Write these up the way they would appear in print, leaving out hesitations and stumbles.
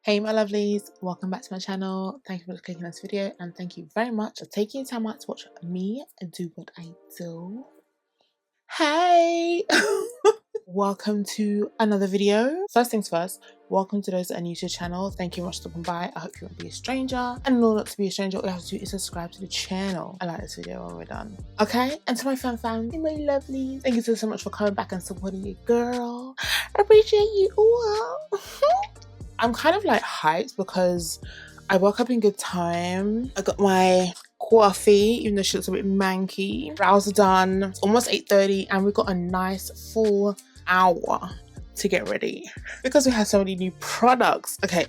Hey my lovelies, welcome back to my channel. Thank you for clicking on this video and thank you very much for taking time out to watch me do what I do. Hey! Welcome to another video. First things first, welcome to those that are new to the channel. Thank you very much for stopping by. I hope you won't be a stranger. And in order not to be a stranger, all you have to do is subscribe to the channel. I like this video when we're done. Okay, and to my family, my lovelies, thank you so much for coming back and supporting your girl. I appreciate you all. I'm kind of like hyped because I woke up in good time. I got my coffee, even though she looks a bit manky. Brows are done. It's almost 8:30 and we got a nice full hour to get ready because we have so many new products. Okay,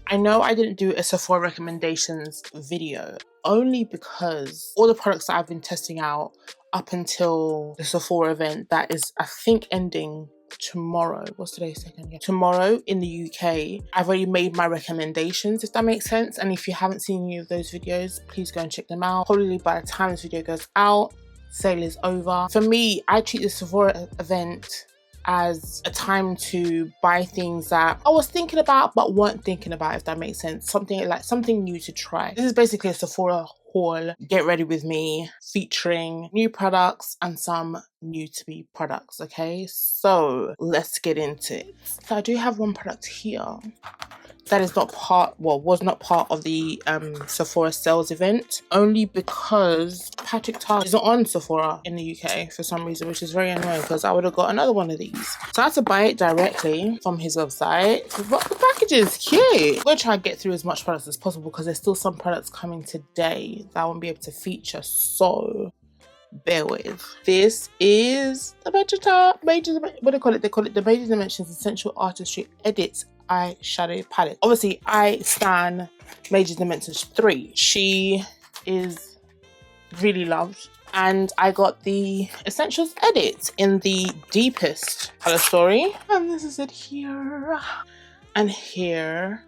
I know I didn't do a Sephora recommendations video only because all the products that I've been testing out up until the Sephora event that is, I think, ending tomorrow. What's today's second? Yeah, tomorrow in the UK. I've already made my recommendations, if that makes sense. And if you haven't seen any of those videos, please go and check them out. Probably by the time this video goes out, sale is over. For me, I treat the Sephora event as a time to buy things that I was thinking about but weren't thinking about, if that makes sense. Something new to try. This is basically a Sephora haul, get ready with me, featuring new products and some new to me products. Okay, so let's get into it. So I do have one product here that is not part, well, was not part of the Sephora sales event, only because Patrick Tart is not on Sephora in the UK for some reason, which is very annoying because I would have got another one of these. So I had to buy it directly from his website. But the package is cute. I'm going to try and get through as much products as possible because there's still some products coming today that I won't be able to feature, so bear with. This is the Patrick Tart Major, what do they call it? They call it the Major Dimensions Essential Artistry Edits Eyeshadow Palette. Obviously, I stan Major Dimensions 3. She is really loved. And I got the Essentials Edit in the deepest color story. And this is it here. And here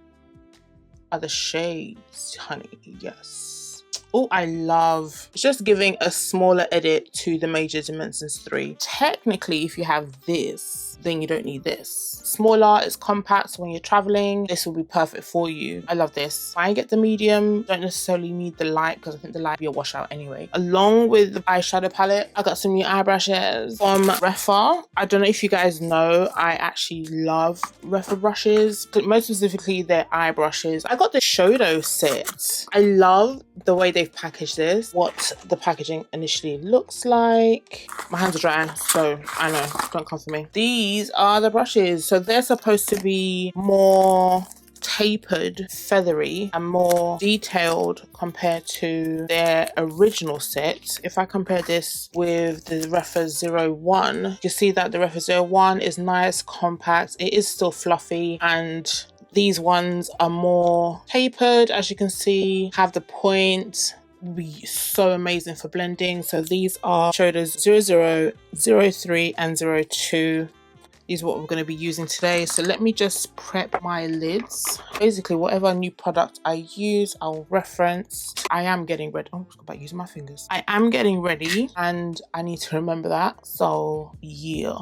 are the shades, honey, yes. Oh, I love, it's just giving a smaller edit to the Major Dimensions 3. Technically, if you have this, then you don't need this. Smaller, it's compact, so when you're traveling, this will be perfect for you. I love this. I get the medium, don't necessarily need the light because I think the light will be a washout anyway. Along with the eyeshadow palette, I got some new eye brushes from Refa. I don't know if you guys know, I actually love Refa brushes, but most specifically their eye brushes. I got the Shodo set. I love the way they've packaged this, what the packaging initially looks like. My hands are dry, so I know, don't come for me. These are the brushes. So they're supposed to be more tapered, feathery, and more detailed compared to their original set. If I compare this with the Refa 01, you see that the Refa 01 is nice, compact, it is still fluffy, and these ones are more tapered, as you can see, have the point, will be so amazing for blending. So these are Shodo's 00, 03 and 02. These are what we're going to be using today. So let me just prep my lids. Basically, whatever new product I use, I'll reference. I am getting ready. Oh, I forgot about using my fingers. I am getting ready and I need to remember that. So yeah.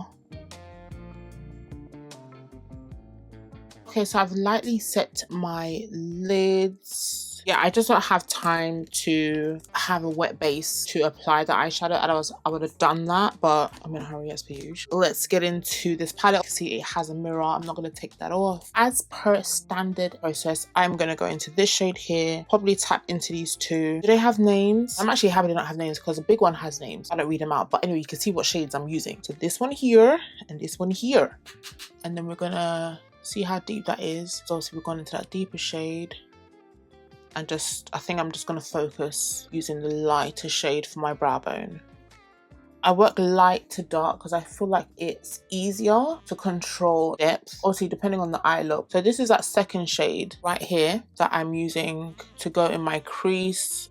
Okay, so I've lightly set my lids. Yeah, I just don't have time to have a wet base to apply the eyeshadow. I would have done that, but I'm in a hurry as per usual. Let's get into this palette. See, it has a mirror. I'm not going to take that off. As per standard process, I'm going to go into this shade here, probably tap into these two. Do they have names? I'm actually happy they don't have names because the big one has names. I don't read them out, but anyway, you can see what shades I'm using. So this one here and this one here. And then we're going to see how deep that is. So obviously we've gone into that deeper shade. And I think I'm just going to focus using the lighter shade for my brow bone. I work light to dark because I feel like it's easier to control depth, obviously depending on the eye look. So this is that second shade right here that I'm using to go in my crease.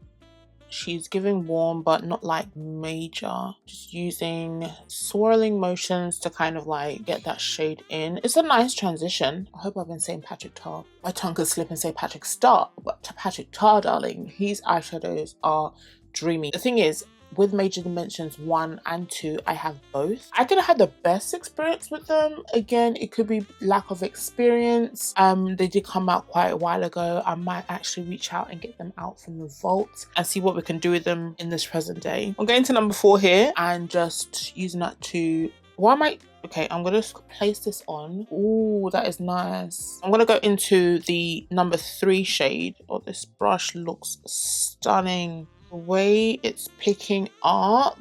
She's giving warm, but not like major. Just using swirling motions to kind of like get that shade in. It's a nice transition. I hope I've been saying Patrick Tart. My tongue could slip and say Patrick Star, but to Patrick Tart, darling, his eyeshadows are dreamy. The thing is, with Major Dimensions 1 and 2, I have both. I could have had the best experience with them. Again, it could be lack of experience. They did come out quite a while ago. I might actually reach out and get them out from the vault and see what we can do with them in this present day. I'm going to number 4 here and just using that to... Okay, I'm gonna place this on. Ooh, that is nice. I'm gonna go into the number 3 shade. Oh, this brush looks stunning. The way it's picking up.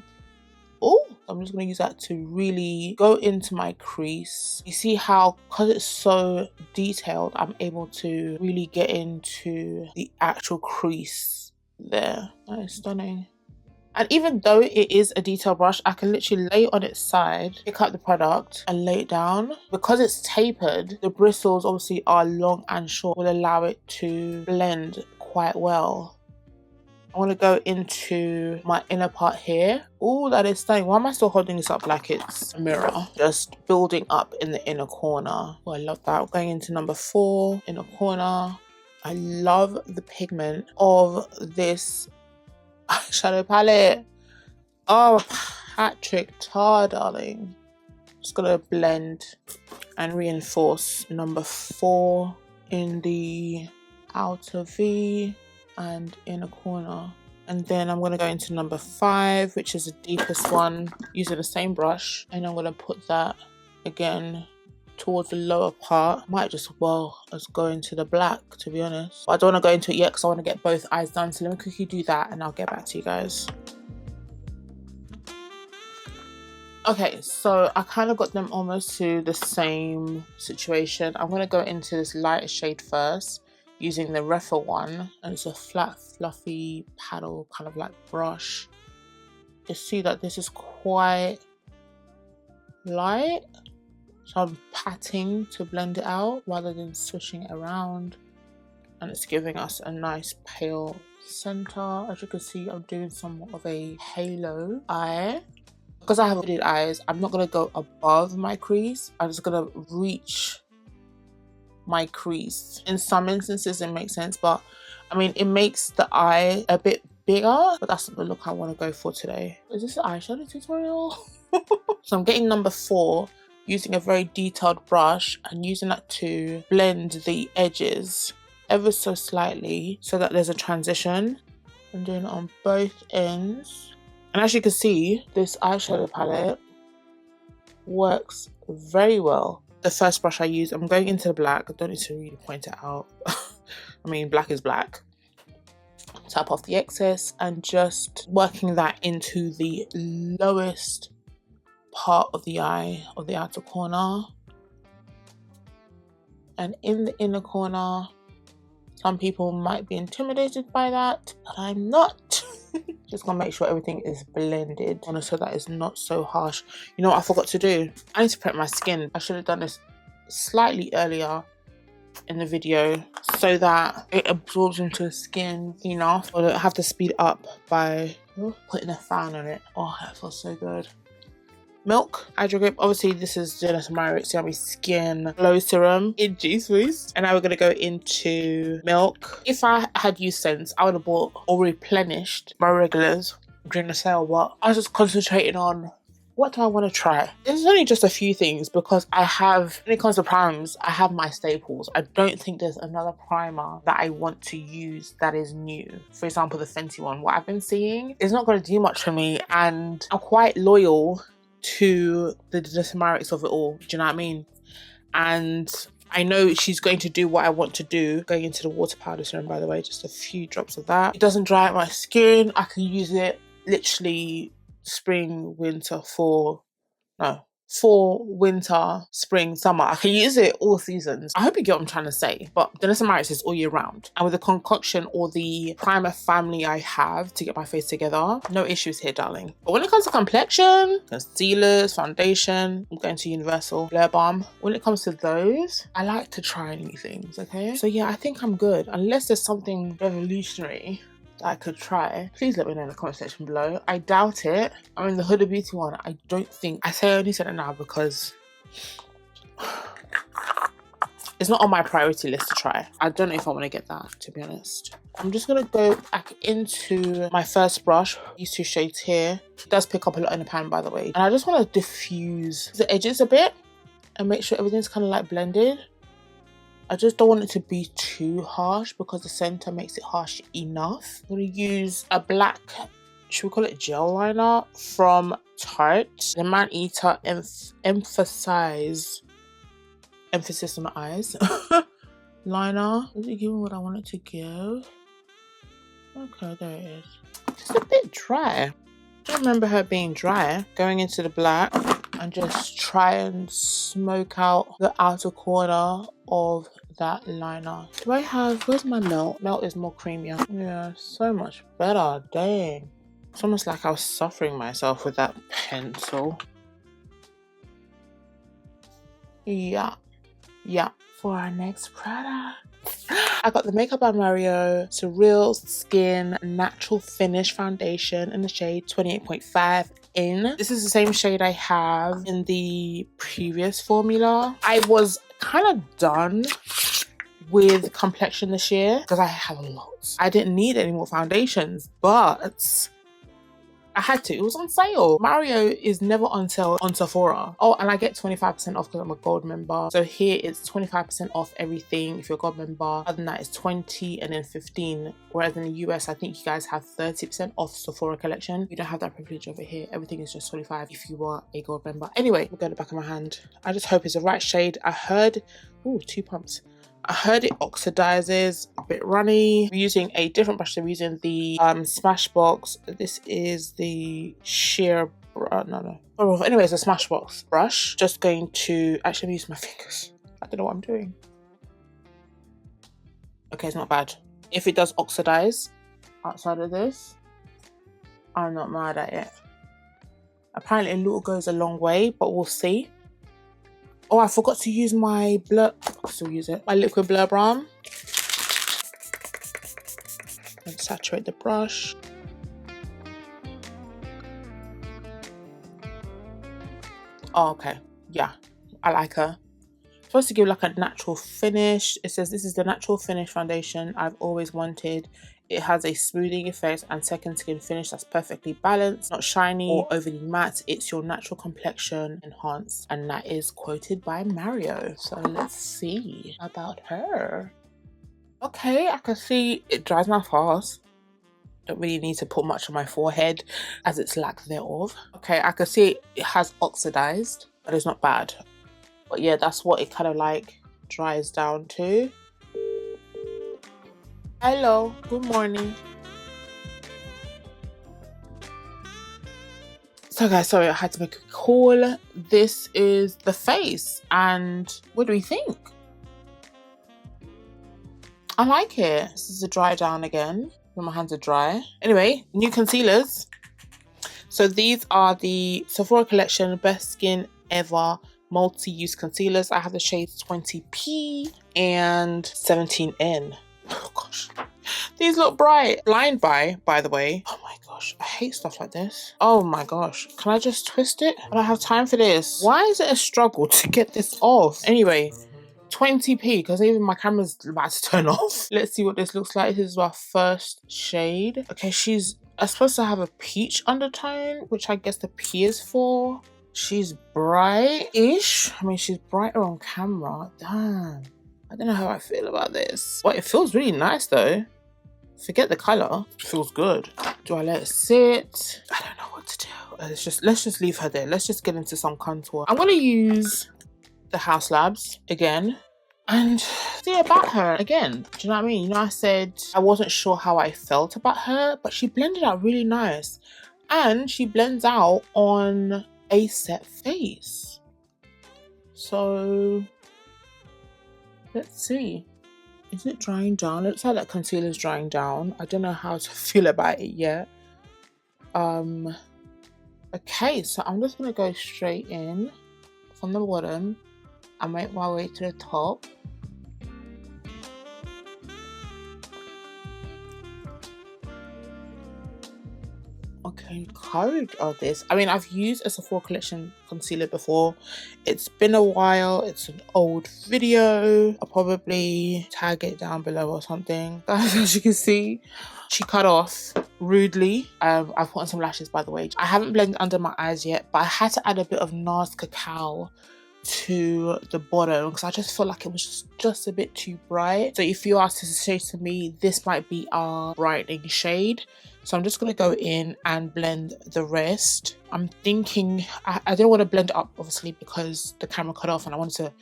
Oh, I'm just gonna use that to really go into my crease. You see how, because it's so detailed, I'm able to really get into the actual crease there. That is stunning. And even though it is a detail brush, I can literally lay it on its side, pick up the product and lay it down. Because it's tapered, the bristles obviously are long and short, will allow it to blend quite well. I want to go into my inner part here. Oh, that is stunning. Why am I still holding this up like it's a mirror? Just building up in the inner corner. Oh, I love that. Going into number 4, inner corner. I love the pigment of this eyeshadow palette. Oh, Patrick Tar, darling. Just gonna blend and reinforce number 4 in the outer V and inner corner. And then I'm gonna go into number 5, which is the deepest one, using the same brush. And I'm gonna put that again towards the lower part. Might just well as go into the black, to be honest, but I don't want to go into it yet because I want to get both eyes done. So let me quickly do that and I'll get back to you guys. Okay, so I kind of got them almost to the same situation. I'm going to go into this lighter shade first using the Refa one, and it's a flat fluffy paddle kind of like brush. You see that this is quite light. So I'm patting to blend it out rather than swishing it around. And it's giving us a nice pale center. As you can see, I'm doing somewhat of a halo eye. Because I have hooded eyes, I'm not going to go above my crease. I'm just going to reach my crease. In some instances, it makes sense. But, I mean, it makes the eye a bit bigger. But that's the look I want to go for today. Is this an eyeshadow tutorial? So I'm getting number 4. Using a very detailed brush and using that to blend the edges ever so slightly so that there's a transition. I'm doing it on both ends. And as you can see, this eyeshadow palette works very well. The first brush I use, I'm going into the black. I don't need to really point it out. I mean, black is black. Tap off the excess and just working that into the lowest part of the eye, of the outer corner. And in the inner corner, some people might be intimidated by that, but I'm not. Just gonna make sure everything is blended so that it's not so harsh. You know what I forgot to do? I need to prep my skin. I should have done this slightly earlier in the video so that it absorbs into the skin enough. I don't have to speed up by putting a fan on it. Oh, that feels so good. Milk, Hydro Grip. Obviously, this is Derma's Yummy Skin Glow Serum in Juice Boost. And now we're going to go into Milk. If I had used scents, I would have bought or replenished my regulars during the sale. But I was just concentrating on what do I want to try. There's only just a few things because I have, when it comes to primers, I have my staples. I don't think there's another primer that I want to use that is new. For example, the Fenty one. What I've been seeing is not going to do much for me, and I'm quite loyal to the Derma's of it all. Do you know what I mean? And I know she's going to do what I want to do. Going into the water powder serum, by the way, just a few drops of that. It doesn't dry out my skin. I can use it literally spring, winter, fall, winter, spring, summer. I can use it all seasons. I hope you get what I'm trying to say. But Derma's is all year round. And with the concoction or the primer family I have to get my face together, no issues here, darling. But when it comes to complexion, concealers, foundation, I'm going to Universal Blur Balm. When it comes to those, I like to try new things, okay? So yeah, I think I'm good. Unless there's something revolutionary I could try, please let me know in the comment section below. I doubt it. I mean, the Huda Beauty one, I don't think, I only said it now because it's not on my priority list to try. I don't know if I want to get that, to be honest. I'm just gonna go back into my first brush, these two shades here. It does pick up a lot in the pan, by the way. And I just want to diffuse the edges a bit and make sure everything's kind of like blended. I just don't want it to be too harsh because the center makes it harsh enough. I'm gonna use a black, should we call it gel liner from Tarte. The Man Eater emphasis on the eyes. Liner. Is it giving what I want it to give? Okay, there it is. Just a bit dry. I don't remember her being dry. Going into the black and just try and smoke out the outer corner of that liner. Do I have, where's my melt? Melt is more creamier. Yeah, so much better. Dang. It's almost like I was suffering myself with that pencil. Yeah. For our next product, I got the Makeup by Mario Surreal Skin Natural Finish Foundation in the shade 28.5 in. This is the same shade I have in the previous formula. I was kind of done with complexion this year because I had a lot. I didn't need any more foundations, but I had to. It was on sale. Mario is never on sale on Sephora. Oh, and I get 25% off because I'm a gold member. So here it's 25% off everything if you're a gold member. Other than that, it's 20 and then 15. Whereas in the US, I think you guys have 30% off Sephora collection. You don't have that privilege over here. Everything is just 25 if you are a gold member. Anyway, we'll go to the back of my hand. I just hope it's the right shade. I heard, ooh, 2 pumps. I heard it oxidizes, a bit runny. I'm using a different brush. I'm using the Smashbox. This is the sheer, Oh, anyways, a Smashbox brush. Just going to actually use my fingers. I don't know what I'm doing. Okay, it's not bad. If it does oxidize outside of this, I'm not mad at it. Apparently a little goes a long way, but we'll see. Oh, I forgot to use my blur, I'll still use it, my liquid blur balm. And saturate the brush. Oh, okay. Yeah, I like her. Supposed to give like a natural finish. It says this is the natural finish foundation I've always wanted. It has a smoothing effect and second skin finish that's perfectly balanced, not shiny or overly matte. It's your natural complexion enhanced, and that is quoted by Mario. So let's see about her. Okay, I can see it dries now fast. Don't really need to put much on my forehead as it's lack thereof. Okay, I can see it has oxidized, but it's not bad. But yeah, that's what it kind of like dries down to. Hello, good morning. So guys, sorry, I had to make a call. This is the face, and what do we think? I like it. This is a dry down again, when my hands are dry. Anyway, new concealers. So these are the Sephora Collection Best Skin Ever multi-use concealers. I have the shades 20P and 17N. Oh gosh, these look bright. Blind by the way. Oh my gosh, I hate stuff like this. Oh my gosh, can I just twist it? I don't have time for this. Why is it a struggle to get this off? Anyway, 20p, because even my camera's about to turn off. Let's see what this looks like. This is our first shade. Okay, she's supposed to have a peach undertone, which I guess the P is for. She's bright-ish. I mean, she's brighter on camera. Damn. I don't know how I feel about this. But it feels really nice though. Forget the color. It feels good. Do I let it sit? I don't know what to do. Let's just leave her there. Let's just get into some contour. I'm gonna use the House Labs again and see about her again. Do you know what I mean? You know, I said I wasn't sure how I felt about her, but she blended out really nice. And she blends out on a set face. So let's see. Is it drying down? It looks like that concealer's drying down. I don't know how to feel about it yet. Okay, so I'm just gonna go straight in from the bottom and make my way to the top. Okay. encouraged of this. I mean, I've used a Sephora collection concealer before. It's been a while. It's an old video. I'll probably tag it down below or something. As you can see, she cut off rudely. I've put on some lashes, by the way. I haven't blended under my eyes yet, but I had to add a bit of NARS Cacao to the bottom because I just felt like it was just a bit too bright. So if you ask to say to me, this might be our brightening shade. So I'm just going to go in and blend the rest. I'm thinking, I didn't want to blend it up obviously because the camera cut off and I wanted to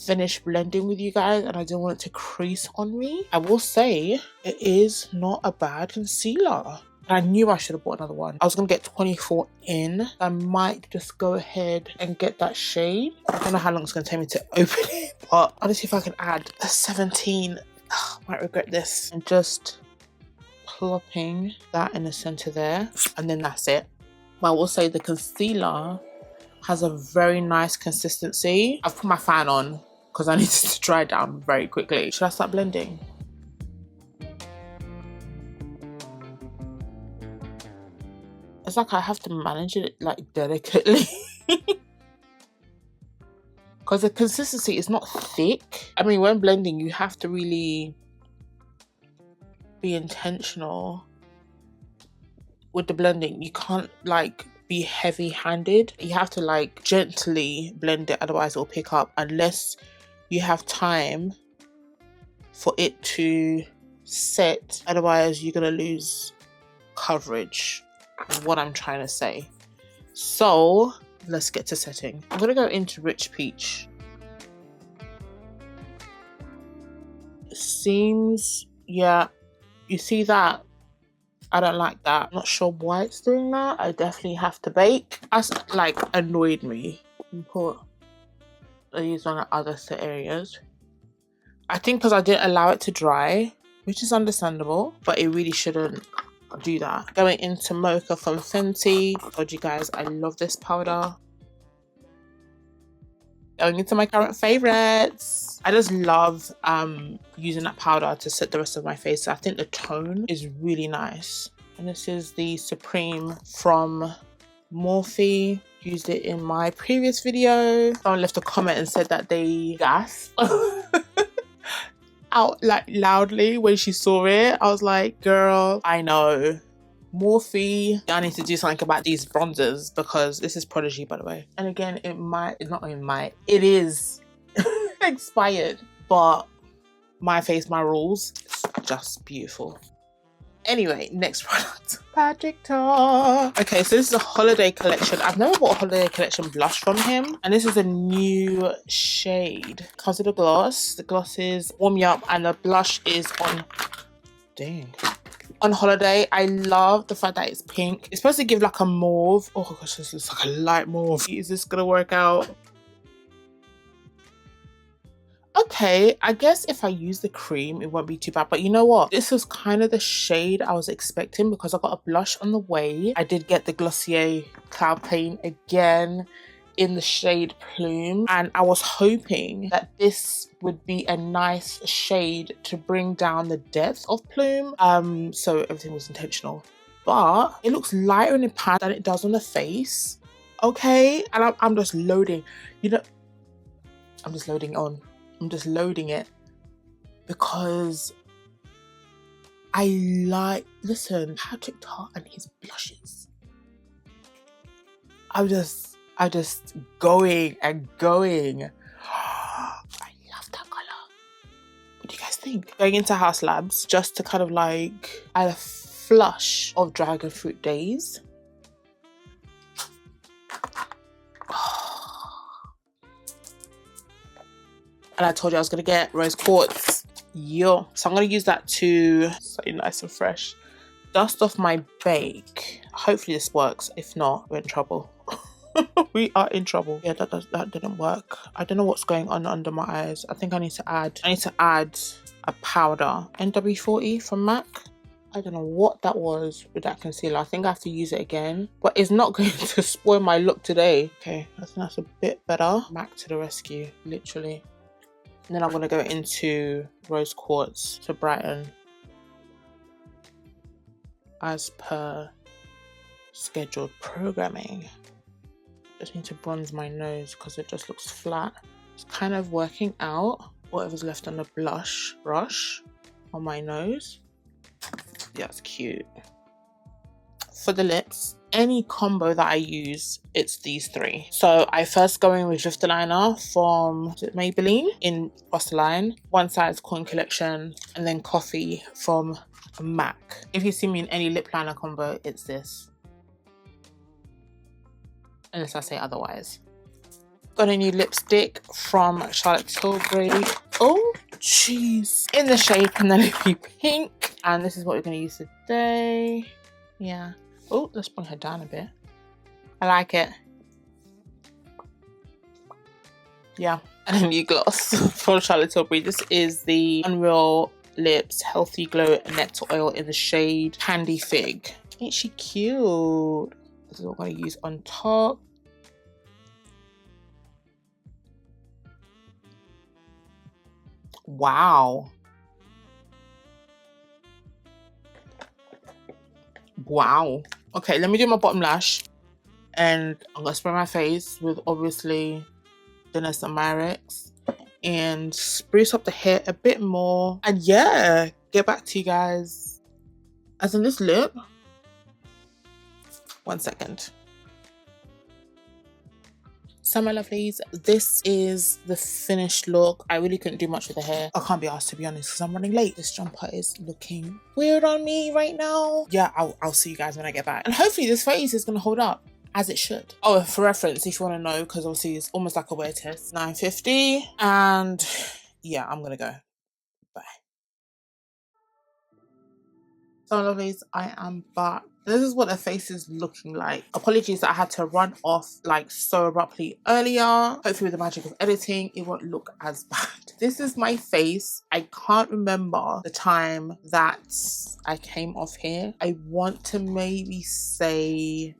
finish blending with you guys and I didn't want it to crease on me. I will say it is not a bad concealer. I knew I should have bought another one. I was going to get 24 in. I might just go ahead and get that shade. I don't know how long it's going to take me to open it, but honestly, if I can add a 17, I might regret this. And just plopping that in the center there, and then that's it. But I will say the concealer has a very nice consistency. I've put my fan on because I need to dry it down very quickly. Should I start blending? It's like I have to manage it like delicately because the consistency is not thick. I mean, when blending, you have to really be intentional with the blending. You can't like be heavy-handed. You have to like gently blend it, otherwise it will pick up unless you have time for it to set. Otherwise, you're gonna lose coverage. Is what I'm trying to say. So let's get to setting. I'm gonna go into Rich Peach. Seems, yeah, you see that? I don't like that. I'm not sure why it's doing that. I definitely have to bake. That's like annoyed me. I use on other set areas. I think because I didn't allow it to dry, which is understandable, but it really shouldn't do that. Going into Mocha from Fenty. I told you guys I love this powder. Going into my current favorites. I just love using that powder to set the rest of my face. So I think the tone is really nice. And this is the Supreme from Morphe. Used it in my previous video. Someone left a comment and said that they gasped out like loudly when she saw it. I was like, girl, I know. Morphe, I need to do something about these bronzers because this is Prodigy, by the way. And again, it is expired, but my face, my rules. It's just beautiful. Anyway, next product. Patrick Tar. Okay, so this is a holiday collection. I've never bought a holiday collection blush from him. And this is a new shade. Comes with a gloss. The gloss is Warm Me Up and the blush is on... Dang. On holiday. I love the fact that it's pink. It's supposed to give like a mauve. Oh gosh, this looks like a light mauve. Is this gonna work out? Okay, I guess if I use the cream, it won't be too bad. But you know what? This was kind of the shade I was expecting because I got a blush on the way. I did get the Glossier Cloud Paint again in the shade Plume. And I was hoping that this would be a nice shade to bring down the depth of Plume. So everything was intentional. But it looks lighter in the pan than it does on the face. Okay, and I'm just loading. You know, I'm just loading on. I'm just loading it because I like, listen, Patrick Tar and his blushes. I'm just going and going. I love that color. What do you guys think? Going into House Labs just to kind of like add a flush of Dragon Fruit Days. And I told you I was going to get Rose Quartz. Yo. So I'm going to use that to stay nice and fresh. Dust off my bake. Hopefully this works. If not, we're in trouble. We are in trouble. Yeah, that didn't work. I don't know what's going on under my eyes. I think I need to add a powder. NW40 from MAC. I don't know what that was with that concealer. I think I have to use it again. But it's not going to spoil my look today. Okay, I think that's a bit better. MAC to the rescue, literally. And then I'm going to go into Rose Quartz to brighten as per scheduled programming. Just need to bronze my nose because it just looks flat. It's kind of working out whatever's left on the blush brush on my nose. Yeah, it's cute. For the lips, any combo that I use, it's these three. So I first go in with Drifter Liner from Maybelline in Line, One Size Coin Collection, and then Coffee from MAC. If you see me in any lip liner combo, it's this. Unless I say otherwise. Got a new lipstick from Charlotte Tilbury. Oh, jeez. In the shade Penelope Pink. And this is what we're going to use today. Yeah. Oh, let's bring her down a bit. I like it. Yeah. And a new gloss from Charlotte Tilbury. This is the Unreal Lips Healthy Glow Nectar Oil in the shade Candy Fig. Ain't she cute? This is what I'm going to use on top. Wow. Wow. Okay, let me do my bottom lash. And I'm going to spray my face with obviously Dennis and Myrix. And spruce up the hair a bit more. And yeah, get back to you guys. As in this lip. 1 second. So my lovelies, this is the finished look. I really couldn't do much with the hair. I can't be asked, to be honest, because I'm running late. This jumper is looking weird on me right now. Yeah, I'll see you guys when I get back. And hopefully this face is going to hold up as it should. Oh, for reference, if you want to know, because obviously it's almost like a wear test. 9:50, and yeah, I'm going to go. Bye. So my lovelies, I am back. This is what the face is looking like. Apologies that I had to run off like so abruptly earlier. Hopefully with the magic of editing, it won't look as bad. This is my face. I can't remember the time that I came off here. I want to maybe say,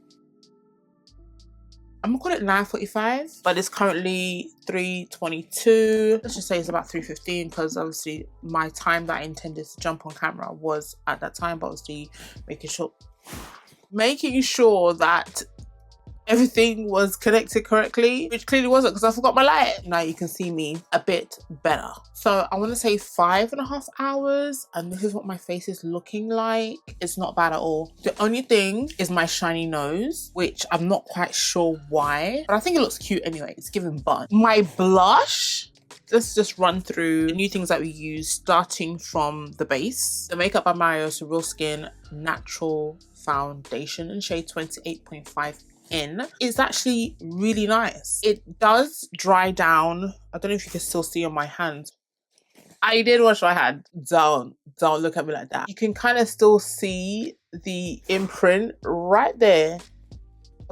I'm gonna call it 9:45, but it's currently 3:22. Let's just say it's about 3:15 because obviously my time that I intended to jump on camera was at that time, but obviously making sure that everything was connected correctly, which clearly wasn't because I forgot my light. Now you can see me a bit better. So I want to say 5.5 hours, and this is what my face is looking like. It's not bad at all. The only thing is my shiny nose, which I'm not quite sure why, but I think it looks cute anyway. It's giving bun. My blush, let's just run through the new things that we use, starting from the base. The Makeup by Mario Surreal Skin Natural Foundation in shade 28.5 in. It's actually really nice. It does dry down. I don't know if you can still see on my hand. I did wash my hand. Don't look at me like that. You can kind of still see the imprint right there.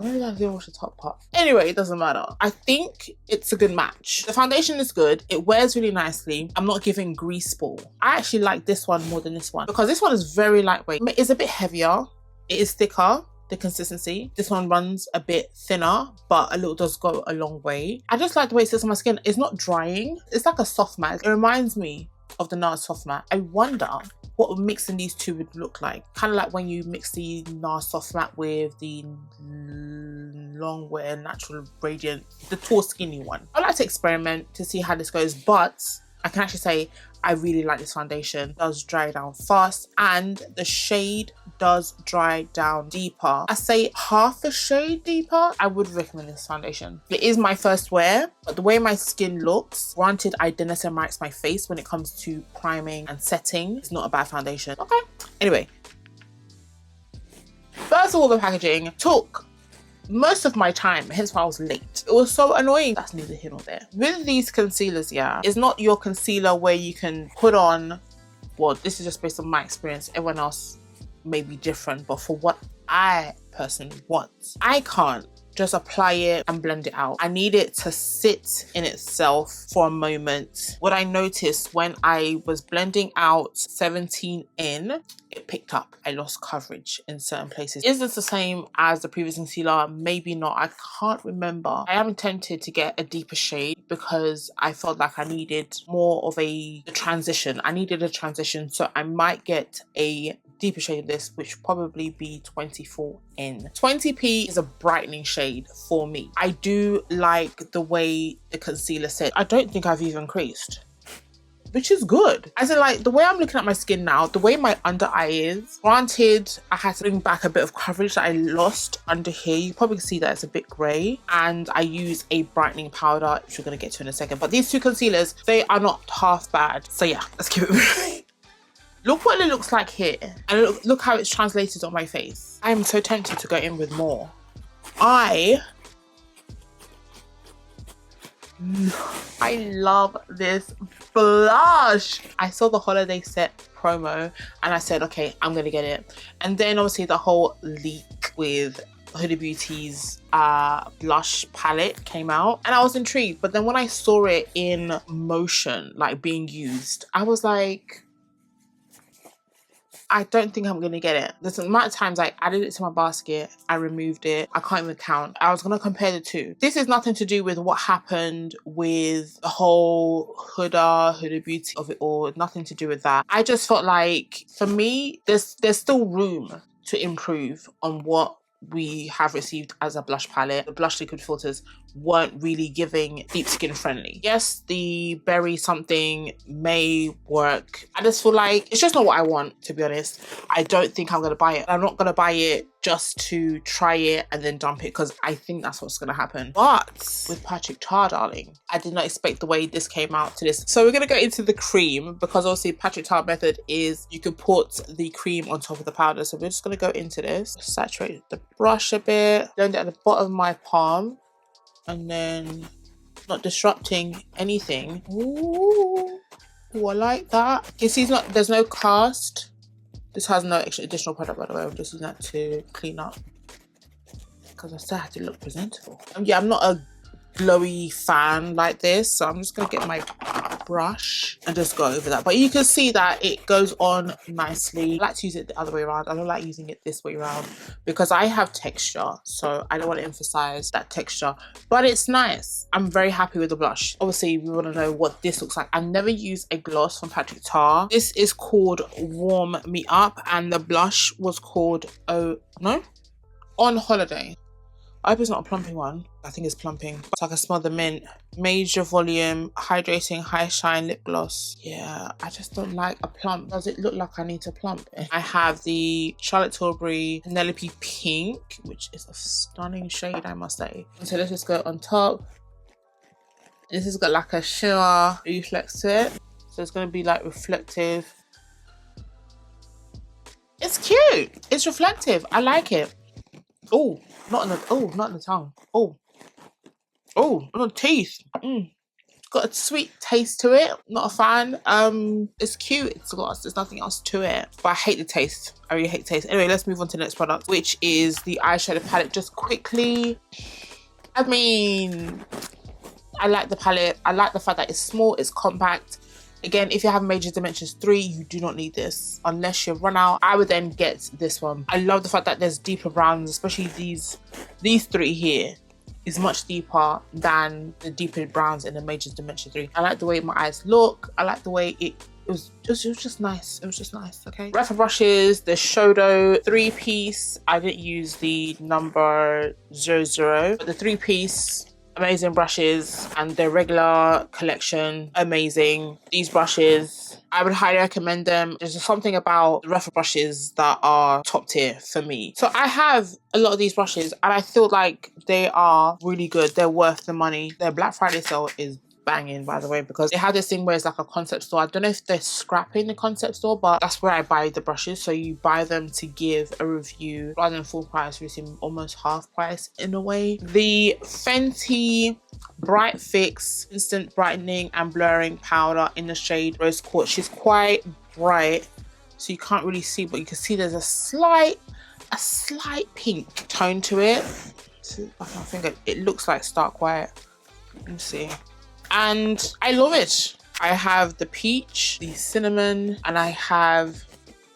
Maybe I didn't wash the top part. Anyway, it doesn't matter. I think it's a good match. The foundation is good. It wears really nicely. I'm not giving grease ball. I actually like this one more than this one because this one is very lightweight. It's a bit heavier. It is thicker, the consistency. This one runs a bit thinner, but a little does go a long way. I just like the way it sits on my skin. It's not drying. It's like a soft matte. It reminds me of the NARS soft matte. I wonder what mixing these two would look like. Kind of like when you mix the NARS soft matte with the long wear natural radiant, the tall skinny one. I like to experiment to see how this goes, but I can actually say I really like this foundation. It does dry down fast and the shade does dry down deeper. I say half a shade deeper. I would recommend this foundation. It is my first wear, but the way my skin looks, granted I didn't marks my face when it comes to priming and setting. It's not a bad foundation. Okay. Anyway, first of all, the packaging took most of my time, hence why I was late. It was so annoying. That's neither here nor there. With these concealers, yeah, it's not your concealer where you can put on, well, this is just based on my experience. Everyone else may be different, but for what I personally want, I can't just apply it and blend it out. I need it to sit in itself for a moment. What I noticed when I was blending out 17 in, it picked up. I lost coverage in certain places. Is this the same as the previous concealer? Maybe not. I can't remember. I am tempted to get a deeper shade because I felt like I needed more of a transition. I needed a transition, so I might get a deeper shade of this, which would probably be 24N. 20p is a brightening shade for me. I do like the way the concealer set. I don't think I've even creased, which is good. As in, like, the way I'm looking at my skin now, the way my under eye is, granted, I had to bring back a bit of coverage that I lost under here. You probably see that it's a bit grey. And I use a brightening powder, which we're gonna get to in a second. But these two concealers, they are not half bad. So yeah, let's keep it moving. Look what it looks like here. And look how it's translated on my face. I am so tempted to go in with more. I love this blush. I saw the holiday set promo and I said, okay, I'm gonna get it. And then obviously the whole leak with Huda Beauty's blush palette came out and I was intrigued. But then when I saw it in motion, like being used, I was like, I don't think I'm gonna get it. There's the amount of times I added it to my basket, I removed it, I can't even count. I was gonna compare the two. This is nothing to do with what happened with the whole Huda Beauty of it all, nothing to do with that. I just felt like, for me, there's still room to improve on what we have received as a blush palette. The blush liquid filters weren't really giving deep skin friendly. Yes, the berry something may work. I just feel like it's just not what I want, to be honest. I don't think I'm gonna buy it. I'm not gonna buy it just to try it and then dump it, because I think that's what's gonna happen. But with Patrick Tar, darling, I did not expect the way this came out to this. So we're gonna go into the cream, because obviously Patrick Tar method is you can put the cream on top of the powder. So we're just gonna go into this, saturate the brush a bit, blend it at the bottom of my palm, and then not disrupting anything. Ooh, I like that. You see, there's no cast. This has no extra additional product, by the way. I'm just using that to clean up because I still have to look presentable. Yeah, I'm not a glowy fan like this, so I'm just gonna get my brush and just go over that. But you can see that it goes on nicely. I like to use it the other way around. I don't like using it this way around because I have texture, so I don't want to emphasize that texture, but it's nice. I'm very happy with the blush. Obviously, we want to know what this looks like. I never use a gloss from Patrick Tar. This is called Warm Me Up, and the blush was called On Holiday. I hope it's not a plumping one. I think it's plumping. So I can smell the mint. Major volume, hydrating, high shine lip gloss. Yeah, I just don't like a plump. Does it look like I need to plump it? I have the Charlotte Tilbury Penelope Pink, which is a stunning shade, I must say. So let's just go on top. This has got like a shimmer reflex to it. So it's gonna be like reflective. It's cute. It's reflective. I like it. Oh, not in the tongue. Oh, on the teeth. It's got a sweet taste to it. Not a fan. It's cute. It's gloss. There's nothing else to it. But I hate the taste. I really hate the taste. Anyway, let's move on to the next product, which is the eyeshadow palette. Just quickly, I mean, I like the palette. I like the fact that it's small, it's compact. Again, if you have Major Dimensions 3, you do not need this unless you've run out. I would then get this one. I love the fact that there's deeper browns, especially these three here is much deeper than the deeper browns in the Major Dimension 3. I like the way my eyes look. I like the way it was just nice. It was just nice, okay? Refer brushes, the Shodo 3-piece. I didn't use the number 00, but the 3-piece, amazing brushes, and their regular collection, amazing. These brushes, I would highly recommend them. There's just something about the Refer brushes that are top tier for me. So I have a lot of these brushes and I feel like they are really good. They're worth the money. Their Black Friday sale is banging, by the way, because they have this thing where it's like a concept store. I don't know if they're scrapping the concept store, but that's where I buy the brushes. So you buy them to give a review rather than full price, receiving almost half price in a way. The Fenty Bright Fix Instant Brightening and Blurring Powder in the shade Rose Quartz. She's quite bright, so you can't really see, but you can see there's a slight pink tone to it. See, I think it looks like Stark White. Let me see. And I love it. I have the peach, the cinnamon, and I have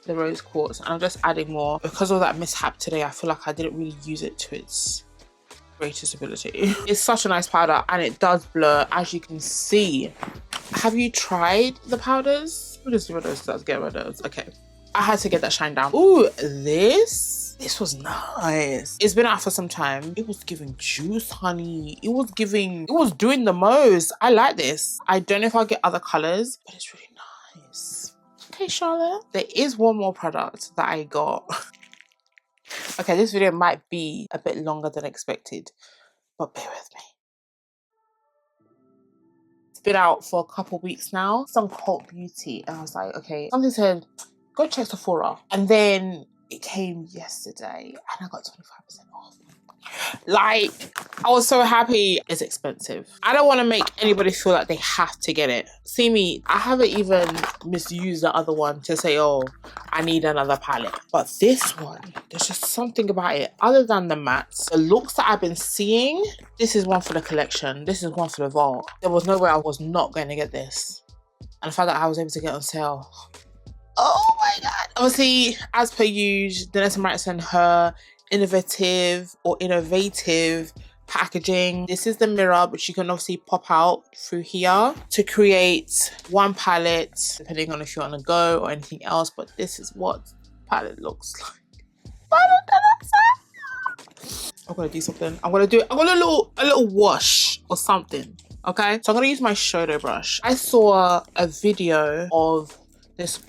the rose quartz, and I'm just adding more. Because of that mishap today, I feel like I didn't really use it to its greatest ability. It's such a nice powder and it does blur, as you can see. Have you tried the powders? We'll just do those. Let's get rid of those. Okay. I had to get that shine down. Ooh, this was nice. It's been out for some time. It was giving juice, honey. It was doing the most. I like this. I don't know if I'll get other colors, but it's really nice. Okay, Charlotte. There is one more product that I got. Okay, this video might be a bit longer than expected, but bear with me. It's been out for a couple weeks now. Some cult beauty. And I was like, okay, something said, go check Sephora. And then it came yesterday and I got 25% off. Like, I was so happy. It's expensive. I don't want to make anybody feel like they have to get it. See me, I haven't even misused the other one to say, oh, I need another palette. But this one, there's just something about it. Other than the mattes, the looks that I've been seeing, this is one for the collection. This is one for the vault. There was no way I was not going to get this. And the fact that I was able to get on sale. Oh my God. Obviously, as per usual, Danessa might send her innovative packaging. This is the mirror, which you can obviously pop out through here to create one palette, depending on if you're on the go or anything else. But this is what palette looks like. I'm gonna do something. I'm gonna do a little wash or something. Okay, so I'm gonna use my shodo brush. I saw a video of this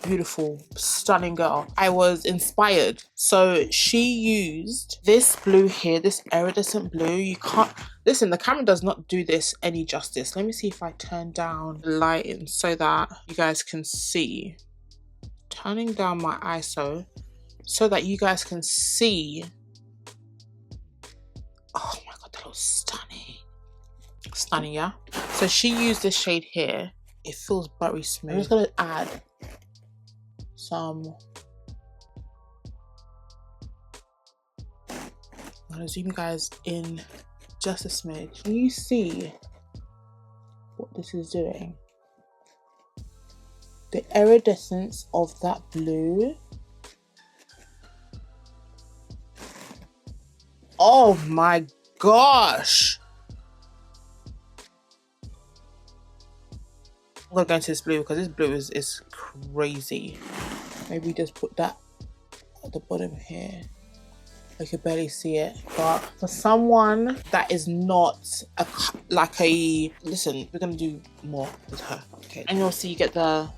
beautiful, stunning girl. I was inspired. So she used this blue here, this iridescent blue. You can't, listen, the camera does not do this any justice. Let me see if I turn down the lighting so that you guys can see. Turning down my ISO so that you guys can see. Oh my God, that looks stunning. Stunning, yeah? So she used this shade here. It feels buttery smooth. I'm just gonna add some. I'm gonna zoom you guys in just a smidge. Can you see what this is doing? The iridescence of that blue. Oh my gosh. I'm gonna go into this blue because this blue is crazy. Maybe just put that at the bottom here. I could barely see it. But for someone that is not listen, we're gonna do more with her. Okay. And you'll see you get the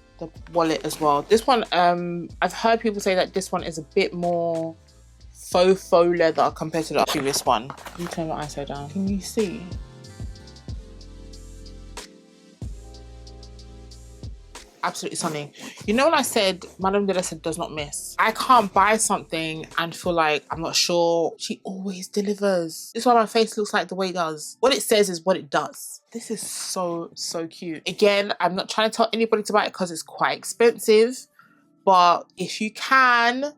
wallet as well. This one, I've heard people say that this one is a bit more faux leather compared to the previous one. Let me turn my ISO down. Can you see? Absolutely stunning. You know when I said Madame de Lessa does not miss? I can't buy something and feel like I'm not sure. She always delivers. This is why my face looks like the way it does. What it says is what it does. This is so cute. Again, I'm not trying to tell anybody to buy it because it's quite expensive, but if you can,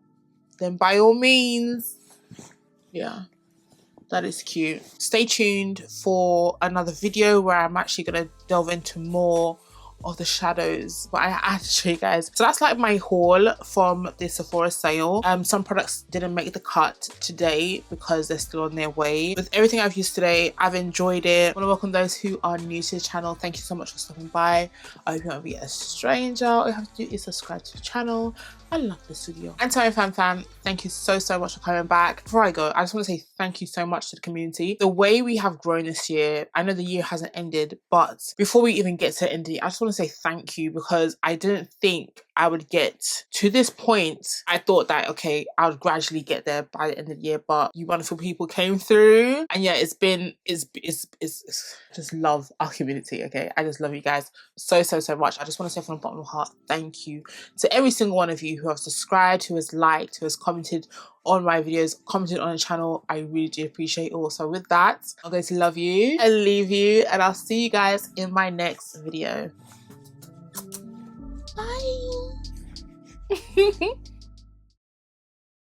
then by all means. Yeah, that is cute. Stay tuned for another video where I'm actually gonna delve into more of the shadows, but I have to show you guys. So that's like my haul from the Sephora sale. Some products didn't make the cut today because they're still on their way. With everything I've used today, I've enjoyed it. I want to welcome those who are new to the channel. Thank you so much for stopping by. I hope you won't be a stranger. All you have to do is subscribe to the channel. I love this video. And to my fam, thank you so much for coming back. Before I go, I just want to say thank you so much to the community. The way we have grown this year, I know the year hasn't ended, but before we even get to the end of the year, I just want to say thank you because I didn't think I would get to this point. I thought that, okay, I would gradually get there by the end of the year, but you wonderful people came through. And yeah, it's just love our community, okay? I just love you guys so much. I just want to say from the bottom of my heart, thank you to every single one of you who have subscribed, who has liked, who has commented on my videos, commented on the channel. I really do appreciate it all. So with that, I'm going to love you and leave you, and I'll see you guys in my next video. Bye.